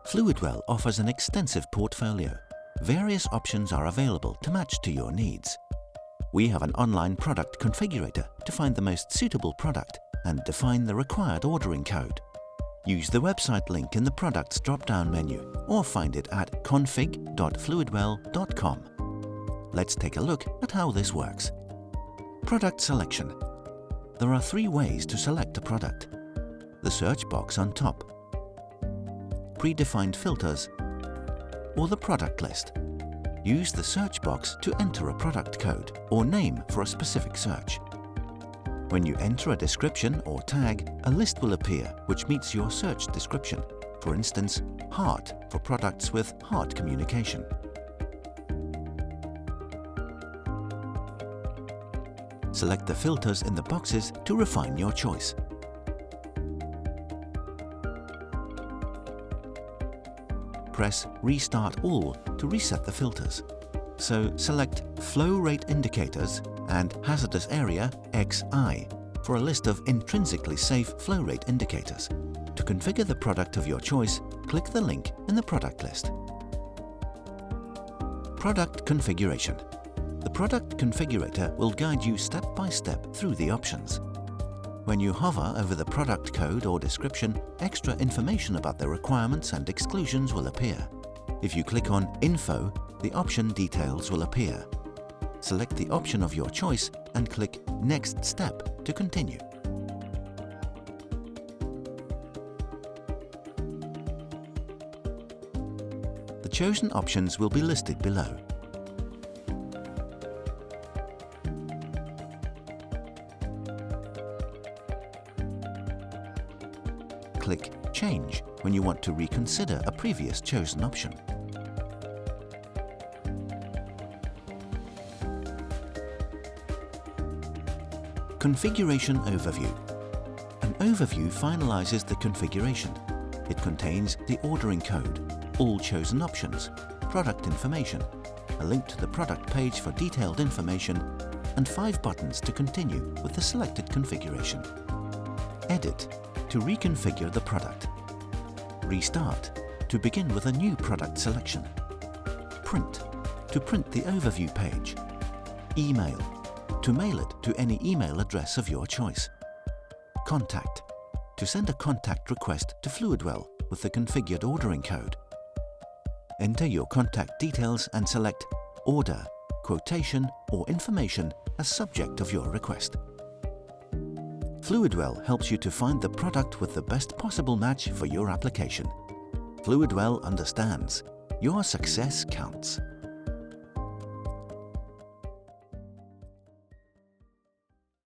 Fluidwell offers an extensive portfolio. Various options are available to match to your needs. We have an online product configurator to find the most suitable product and define the required ordering code. Use the website link in the Products drop-down menu or find it at config.fluidwell.com. Let's take a look at how this works. Product selection. There are 3 ways to select a product. The search box on top, predefined filters, or the product list. Use the search box to enter a product code or name for a specific search. When you enter a description or tag, a list will appear which meets your search description. For instance, heart for products with heart communication. Select the filters in the boxes to refine your choice. Press Restart All to reset the filters. So select Flow Rate Indicators and Hazardous Area XI for a list of intrinsically safe flow rate indicators. To configure the product of your choice, click the link in the product list. Product configuration. The Product Configurator will guide you step by step through the options. When you hover over the product code or description, extra information about the requirements and exclusions will appear. If you click on Info, the option details will appear. Select the option of your choice and click Next Step to continue. The chosen options will be listed below. Click Change when you want to reconsider a previous chosen option. Configuration Overview. An overview finalizes the configuration. It contains the ordering code, all chosen options, product information, a link to the product page for detailed information, and 5 buttons to continue with the selected configuration. Edit to reconfigure the product. Restart to begin with a new product selection. Print to print the overview page. Email to mail it to any email address of your choice. Contact to send a contact request to Fluidwell with the configured ordering code. Enter your contact details and select Order, Quotation or Information as subject of your request. Fluidwell helps you to find the product with the best possible match for your application. Fluidwell understands. Your success counts.